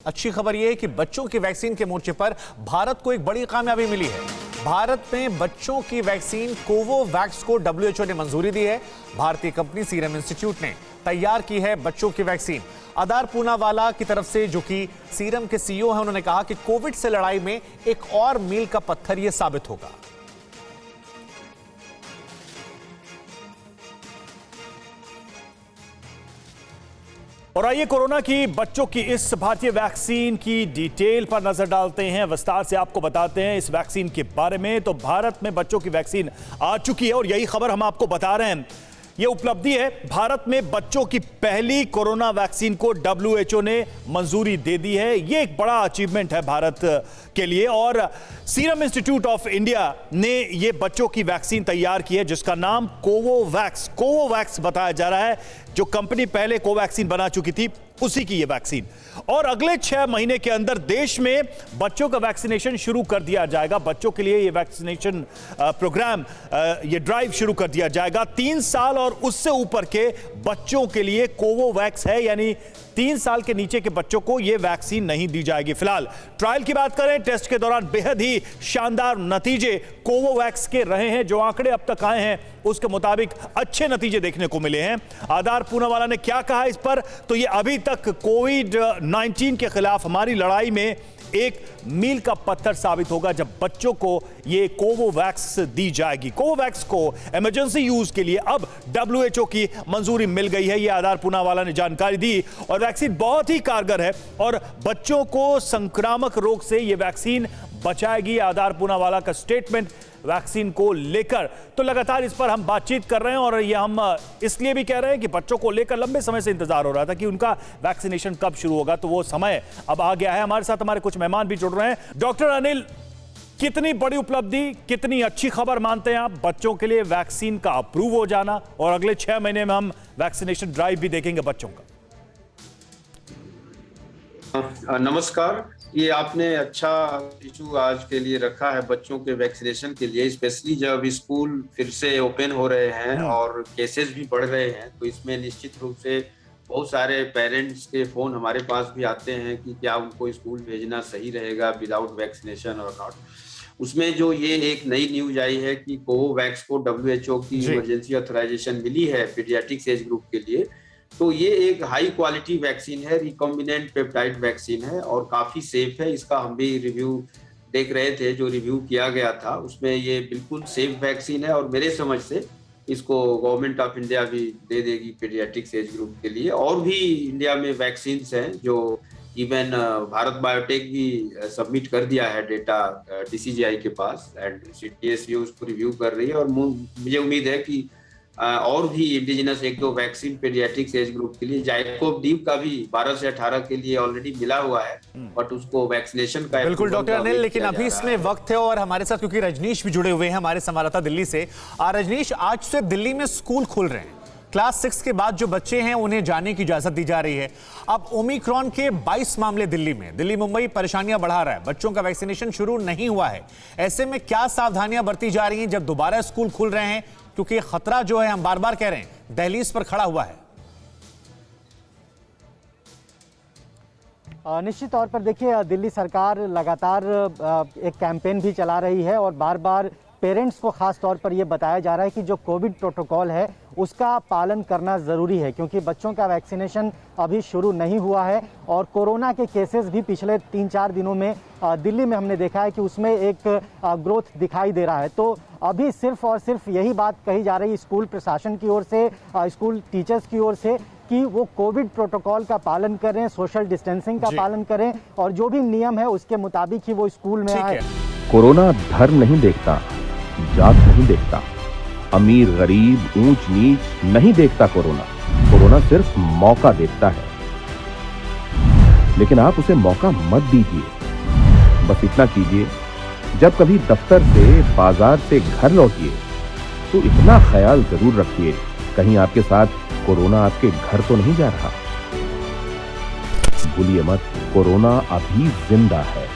अच्छी खबर यह है कि बच्चों की वैक्सीन के मोर्चे पर भारत को एक बड़ी कामयाबी मिली है। भारत में बच्चों की वैक्सीन कोवोवैक्स को WHO ने मंजूरी दी है। भारतीय कंपनी सीरम इंस्टीट्यूट ने तैयार की है बच्चों की वैक्सीन। आदार पूनावाला की तरफ से, जो कि सीरम के CEO हैं, उन्होंने कहा कि कोविड से लड़ाई में एक और मील का पत्थर यह साबित होगा। और आइए कोरोना की बच्चों की इस भारतीय वैक्सीन की डिटेल पर नजर डालते हैं, विस्तार से आपको बताते हैं इस वैक्सीन के बारे में। तो भारत में बच्चों की वैक्सीन आ चुकी है और यही खबर हम आपको बता रहे हैं। ये उपलब्धि है, भारत में बच्चों की पहली कोरोना वैक्सीन को WHO ने मंजूरी दे दी है। ये एक बड़ा अचीवमेंट है भारत के लिए। और सीरम इंस्टीट्यूट ऑफ इंडिया ने ये बच्चों की वैक्सीन तैयार की है जिसका नाम कोवोवैक्स बताया जा रहा है। जो कंपनी पहले कोवैक्सीन बना चुकी थी उसी की ये वैक्सीन। और अगले 6 महीने के अंदर देश में बच्चों का वैक्सीनेशन शुरू कर दिया जाएगा। बच्चों के लिए ये वैक्सीनेशन प्रोग्राम, ये ड्राइव शुरू कर दिया जाएगा। 3 साल और उससे ऊपर के बच्चों के लिए कोवोवैक्स है, यानी 3 साल के नीचे के बच्चों को यह वैक्सीन नहीं दी जाएगी। फिलहाल ट्रायल की बात करें, टेस्ट के दौरान बेहद ही शानदार नतीजे कोवोवैक्स के रहे हैं। जो आंकड़े अब तक आए हैं उसके मुताबिक अच्छे नतीजे देखने को मिले हैं। आदार पूनावाला ने क्या कहा इस पर, तो ये अभी तक कोविड-19 के खिलाफ हमारी लड़ाई में एक मील का पत्थर साबित होगा जब बच्चों को ये कोवोवैक्स दी जाएगी। कोवोवैक्स को इमरजेंसी यूज के लिए अब WHO की मंजूरी मिल गई है, ये आदार पूनावाला ने जानकारी दी। और वैक्सीन बहुत ही कारगर है और बच्चों को संक्रामक रोग से ये वैक्सीन बचाएगी। आदार पूनावाला का स्टेटमेंट वैक्सीन को लेकर। तो लगातार इस पर हम बातचीत कर रहे हैं और ये हम इसलिए भी कह रहे हैं कि बच्चों को लेकर लंबे समय से इंतजार हो रहा था कि उनका वैक्सीनेशन कब शुरू होगा, तो वो समय अब आ गया है। हमारे साथ हमारे कुछ मेहमान भी जुड़ रहे हैं। डॉक्टर अनिल, कितनी बड़ी उपलब्धि, कितनी अच्छी खबर मानते हैं आप बच्चों के लिए वैक्सीन का अप्रूव हो जाना, और अगले 6 महीने में हम वैक्सीनेशन ड्राइव भी देखेंगे बच्चों का? नमस्कार। ये आपने अच्छा इशू आज के लिए रखा है बच्चों के वैक्सीनेशन के लिए, स्पेशली जब स्कूल फिर से ओपन हो रहे हैं और केसेस भी बढ़ रहे हैं। तो इसमें निश्चित रूप से बहुत सारे पेरेंट्स के फोन हमारे पास भी आते हैं कि क्या उनको स्कूल भेजना सही रहेगा विदाउट वैक्सीनेशन और नॉट। उसमें जो ये एक नई न्यूज आई है कि कोवोवैक्स को WHO की इमरजेंसी ऑथराइजेशन मिली है पीडियाट्रिक्स एज ग्रुप के लिए। तो ये एक हाई क्वालिटी वैक्सीन है, रिकॉम्बिनेंट पेप्टाइड वैक्सीन है और काफी सेफ है। इसका हम भी रिव्यू देख रहे थे, जो रिव्यू किया गया था उसमें ये बिल्कुल सेफ वैक्सीन है और मेरे समझ से इसको गवर्नमेंट ऑफ इंडिया भी दे देगी पीडियाट्रिक्स एज ग्रुप के लिए। और भी इंडिया में वैक्सीन हैं जो इवन भारत बायोटेक भी सबमिट कर दिया है डेटा DCGI के पास, एंड CTS उसको रिव्यू कर रही है। और मुझे उम्मीद है कि और भी indigenous 1-2 vaccine paediatrics age group के लिए, जाइकोव डी का भी 12 से 18 के लिए ऑलरेडी मिला हुआ है, बट उसको वैक्सीनेशन का बिल्कुल डॉक्टर अनिल, लेकिन अभी इसमें वक्त है और हमारे साथ क्योंकि रजनीश भी जुड़े हुए हैं, हमारे संवाददाता दिल्ली से। रजनीश, आज से दिल्ली में स्कूल खुल रहे हैं। क्लास 6 के बाद जो बच्चे हैं उन्हें जाने की इजाजत दी जा रही है। अब ओमिक्रॉन के 22 मामले दिल्ली मुंबई परेशानियां बढ़ा रहा है। बच्चों का वैक्सीनेशन शुरू नहीं हुआ है। ऐसे में क्या सावधानियां बरती जा रही हैं जब दोबारा स्कूल खुल रहे हैं, क्योंकि खतरा जो है हम बार बार कह रहे हैं दहलीज पर खड़ा हुआ है? निश्चित तौर पर देखिए, दिल्ली सरकार लगातार एक कैंपेन भी चला रही है और बार बार पेरेंट्स को खास तौर पर यह बताया जा रहा है कि जो कोविड प्रोटोकॉल है उसका पालन करना ज़रूरी है, क्योंकि बच्चों का वैक्सीनेशन अभी शुरू नहीं हुआ है। और कोरोना के केसेस भी पिछले 3-4 दिनों में दिल्ली में हमने देखा है कि उसमें एक ग्रोथ दिखाई दे रहा है। तो अभी सिर्फ और सिर्फ यही बात कही जा रही है स्कूल प्रशासन की ओर से, स्कूल टीचर्स की ओर से, कि वो कोविड प्रोटोकॉल का पालन करें, सोशल डिस्टेंसिंग का पालन करें और जो भी नियम है उसके मुताबिक ही वो स्कूल में आए। कोरोना धर्म नहीं देखता, जात नहीं देखता, अमीर गरीब ऊंच नीच नहीं देखता। कोरोना सिर्फ मौका देखता है, लेकिन आप उसे मौका मत दीजिए। बस इतना कीजिए, जब कभी दफ्तर से, बाजार से घर लौटिए तो इतना ख्याल जरूर रखिए कहीं आपके साथ कोरोना आपके घर तो नहीं जा रहा। भूलिए मत, कोरोना अभी जिंदा है।